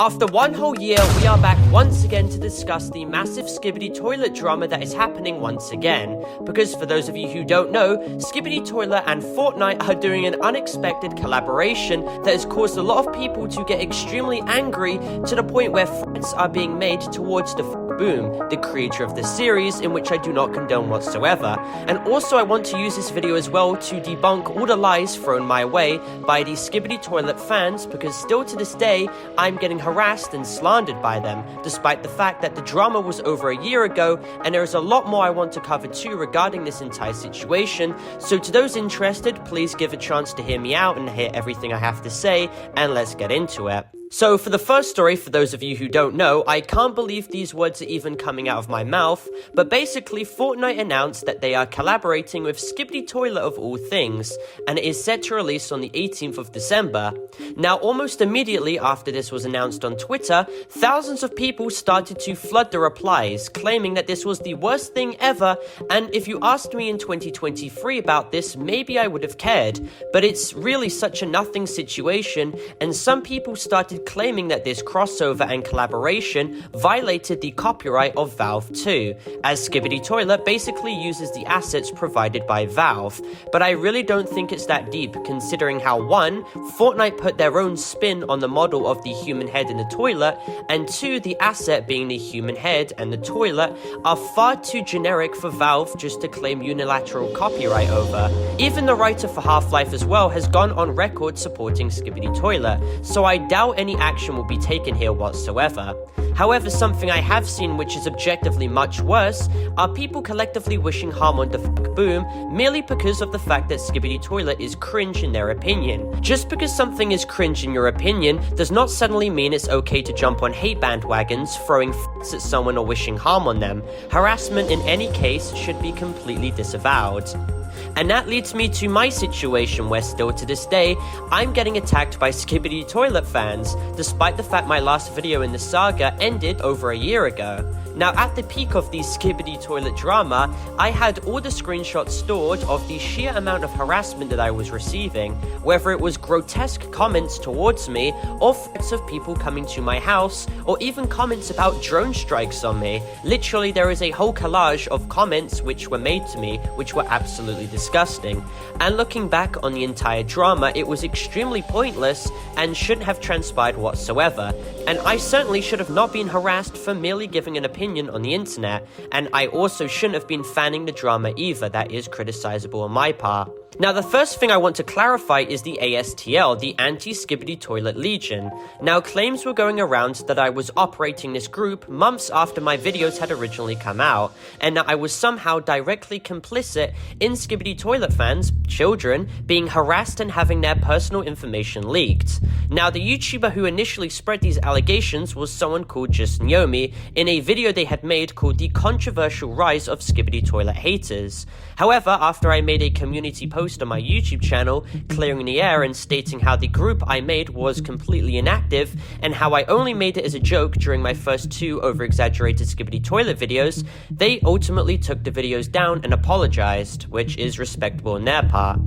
After one whole year, we are back once again to discuss the massive Skibidi toilet drama that is happening once again. Because for those of you who don't know, Skibidi Toilet and Fortnite are doing an unexpected collaboration that has caused a lot of people to get extremely angry to the point where threats are being made towards the Boom, the creator of the series, in which I do not condone whatsoever. And also I want to use this video as well to debunk all the lies thrown my way by the Skibidi Toilet fans, because still to this day, I'm getting harassed and slandered by them, despite the fact that the drama was over a year ago, and there is a lot more I want to cover too regarding this entire situation. So to those interested, please give a chance to hear me out and hear everything I have to say, and let's get into it. So for the first story, for those of you who don't know, I can't believe these words are even coming out of my mouth, but basically Fortnite announced that they are collaborating with Skibidi Toilet of all things, and it is set to release on the 18th of December. Now almost immediately after this was announced on Twitter, thousands of people started to flood the replies, claiming that this was the worst thing ever, and if you asked me in 2023 about this, maybe I would have cared, but it's really such a nothing situation, and some people started claiming that this crossover and collaboration violated the copyright of Valve too, as Skibidi Toilet basically uses the assets provided by Valve. But I really don't think it's that deep, considering how 1, Fortnite put their own spin on the model of the human head in the toilet, and 2, the asset being the human head and the toilet are far too generic for Valve just to claim unilateral copyright over. Even the writer for Half-Life as well has gone on record supporting Skibidi Toilet, so I doubt any action will be taken here whatsoever. However, something I have seen which is objectively much worse are people collectively wishing harm on the Boom merely because of the fact that Skibidi Toilet is cringe in their opinion. Just because something is cringe in your opinion does not suddenly mean it's okay to jump on hate bandwagons, throwing f***s at someone or wishing harm on them. Harassment in any case should be completely disavowed. And that leads me to my situation where still to this day, I'm getting attacked by Skibidi Toilet fans, despite the fact my last video in the saga ended over a year ago. Now at the peak of the Skibidi Toilet drama, I had all the screenshots stored of the sheer amount of harassment that I was receiving, whether it was grotesque comments towards me, or threats of people coming to my house, or even comments about drone strikes on me. Literally there is a whole collage of comments which were made to me, which were absolutely disgusting. And looking back on the entire drama, it was extremely pointless and shouldn't have transpired whatsoever. And I certainly should have not been harassed for merely giving an opinion on the internet, and I also shouldn't have been fanning the drama either. That is criticizable on my part. Now the first thing I want to clarify is the ASTL, the Anti-Skibidi Toilet Legion. Now claims were going around that I was operating this group months after my videos had originally come out, and that I was somehow directly complicit in Skibidi Toilet fans, children, being harassed and having their personal information leaked. Now the YouTuber who initially spread these allegations was someone called Just Naomi in a video they had made called The Controversial Rise of Skibidi Toilet Haters. However, after I made a community post on my YouTube channel, clearing the air and stating how the group I made was completely inactive, and how I only made it as a joke during my first 2 over-exaggerated Skibidi Toilet videos, they ultimately took the videos down and apologized, which is respectable on their part.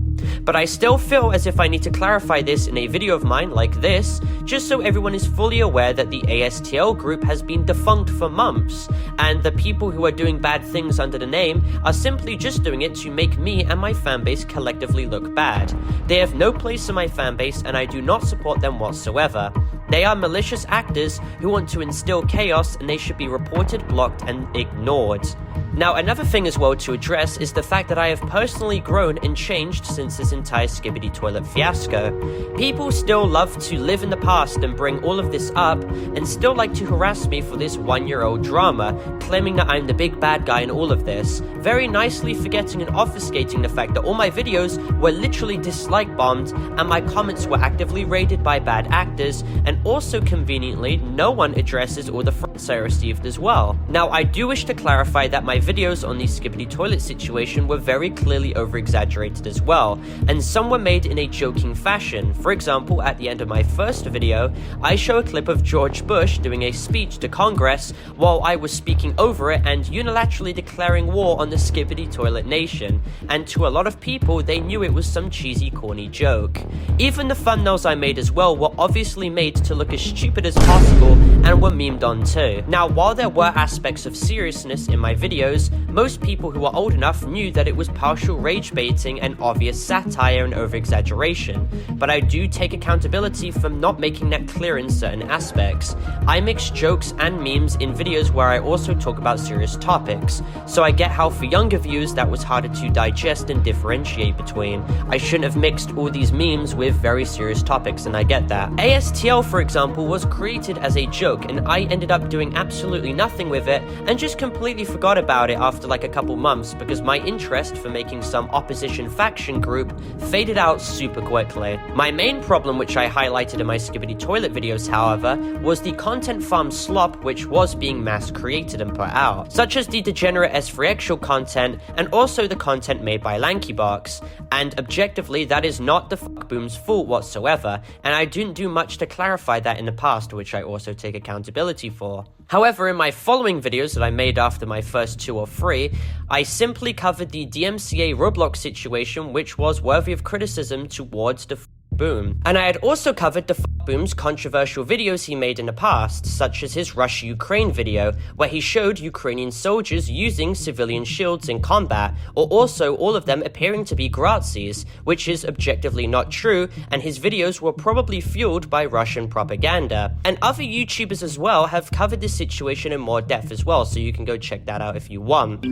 But I still feel as if I need to clarify this in a video of mine like this, just so everyone is fully aware that the ASTL group has been defunct for months, and the people who are doing bad things under the name are simply just doing it to make me and my fanbase collectively look bad. They have no place in my fanbase, and I do not support them whatsoever. They are malicious actors who want to instill chaos, and they should be reported, blocked, and ignored. Now, another thing as well to address is the fact that I have personally grown and changed since this entire Skibidi Toilet fiasco. People still love to live in the past and bring all of this up, and still like to harass me for this 1-year-old drama, claiming that I'm the big bad guy in all of this, very nicely forgetting and obfuscating the fact that all my videos were literally dislike bombed, and my comments were actively raided by bad actors, and also conveniently, no one addresses all the comments I received as well. Now, I do wish to clarify that my videos on the Skibidi toilet situation were very clearly over-exaggerated as well, and some were made in a joking fashion. For example, at the end of my first video, I show a clip of George Bush doing a speech to Congress while I was speaking over it and unilaterally declaring war on the Skibidi toilet nation, and to a lot of people, they knew it was some cheesy, corny joke. Even the thumbnails I made as well were obviously made to look as stupid as possible and were memed on too. Now, while there were aspects of seriousness in my videos, most people who are old enough knew that it was partial rage baiting and obvious satire and over-exaggeration, but I do take accountability for not making that clear in certain aspects. I mix jokes and memes in videos where I also talk about serious topics, so I get how for younger viewers that was harder to digest and differentiate between. I shouldn't have mixed all these memes with very serious topics, and I get that. ASTL, for example, was created as a joke, and I ended up doing absolutely nothing with it and just completely forgot about it after like a couple months because my interest for making some opposition faction group faded out super quickly. My main problem, which I highlighted in my Skibidi toilet videos, however, was the content farm slop which was being mass created and put out, such as the degenerate S3Xual content and also the content made by LankyBox, and objectively that is not the fuckboom's fault whatsoever, and I didn't do much to clarify that in the past, which I also take accountability for. However, in my following videos that I made after my first 2 or 3, I simply covered the DMCA Roblox situation, which was worthy of criticism towards the Boom. And I had also covered the Boom's controversial videos he made in the past, such as his Russia-Ukraine video, where he showed Ukrainian soldiers using civilian shields in combat, or also all of them appearing to be Grazis, which is objectively not true, and his videos were probably fueled by Russian propaganda. And other YouTubers as well have covered this situation in more depth as well, so you can go check that out if you want.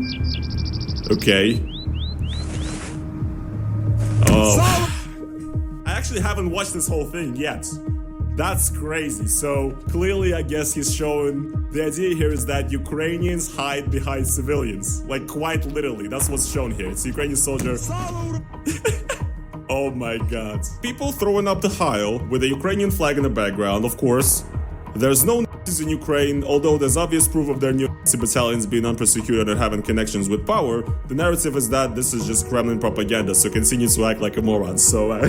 Okay. Oh. I actually haven't watched this whole thing yet. That's crazy. So clearly, I guess he's showing the idea here is that Ukrainians hide behind civilians. Like quite literally, that's what's shown here. It's a Ukrainian soldier. Oh my god. People throwing up the Heil with a Ukrainian flag in the background, of course. There's no Nazis in Ukraine, although there's obvious proof of their new Nazi battalions being unpersecuted and having connections with power. The narrative is that this is just Kremlin propaganda, so continue to act like a moron. So,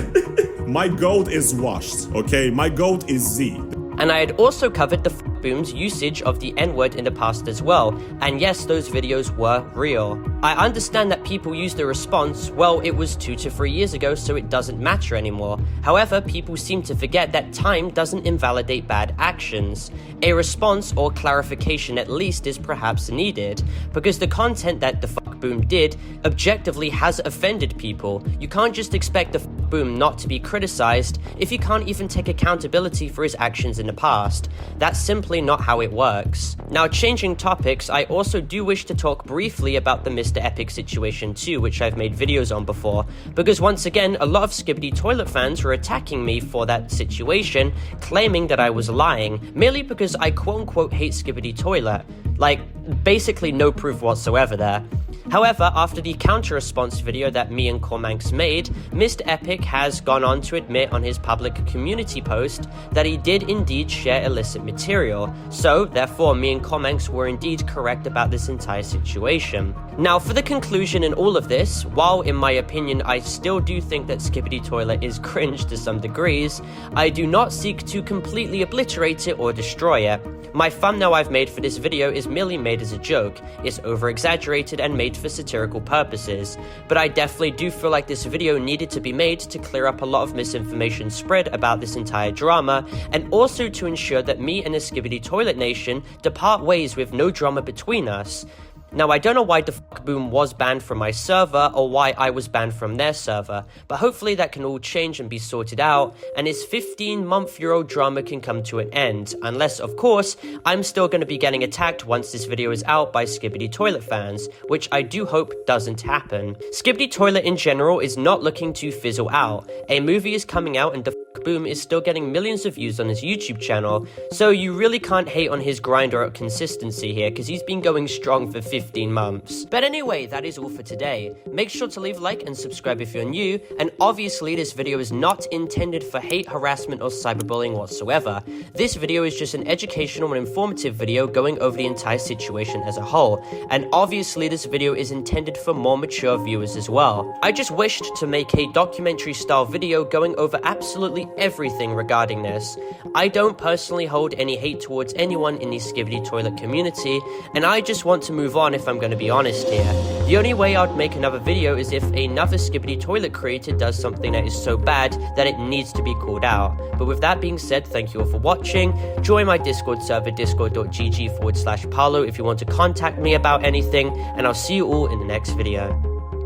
my goat is washed, okay? My goat is Z. And I had also covered the Boom's usage of the N-word in the past as well, and yes, those videos were real. I understand that people use the response, well, it was 2 to 3 years ago, so it doesn't matter anymore. However, people seem to forget that time doesn't invalidate bad actions. A response or clarification at least is perhaps needed, because the content that the Boom did objectively has offended people. You can't just expect the Boom not to be criticized if you can't even take accountability for his actions in the past. That's simply not how it works. Now, changing topics, I also do wish to talk briefly about the Mr. Epic situation too, which I've made videos on before, because once again, a lot of Skibidi toilet fans were attacking me for that situation, claiming that I was lying, merely because I quote-unquote hate Skibidi toilet. Like, basically no proof whatsoever there. However, after the counter-response video that me and Cormanx made, Mr. Epic has gone on to admit on his public community post that he did indeed share illicit material, so therefore me and Cormanx were indeed correct about this entire situation. Now, for the conclusion in all of this, while in my opinion I still do think that Skibidi Toilet is cringe to some degrees, I do not seek to completely obliterate it or destroy it. My thumbnail I've made for this video is merely made as a joke. It's over-exaggerated and made for satirical purposes, but I definitely do feel like this video needed to be made to clear up a lot of misinformation spread about this entire drama, and also to ensure that me and the Skibidi Toilet Nation depart ways with no drama between us. Now, I don't know why the Boom was banned from my server, or why I was banned from their server, but hopefully that can all change and be sorted out, and this 15-month-year-old drama can come to an end, unless, of course, I'm still going to be getting attacked once this video is out by Skibidi Toilet fans, which I do hope doesn't happen. Skibidi Toilet in general is not looking to fizzle out. A movie is coming out and the Boom is still getting millions of views on his YouTube channel, so you really can't hate on his grind or consistency here, because he's been going strong for 15 months. But anyway, that is all for today. Make sure to leave a like and subscribe if you're new, and obviously this video is not intended for hate, harassment, or cyberbullying whatsoever. This video is just an educational and informative video going over the entire situation as a whole, and obviously this video is intended for more mature viewers as well. I just wished to make a documentary style video going over absolutely everything regarding this. I don't personally hold any hate towards anyone in the Skibidi toilet community, and I just want to move on if I'm going to be honest here. The only way I'd make another video is if another Skibidi toilet creator does something that is so bad that it needs to be called out. But with that being said, thank you all for watching. Join my Discord server, discord.gg/Parlo if you want to contact me about anything, and I'll see you all in the next video.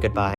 Goodbye.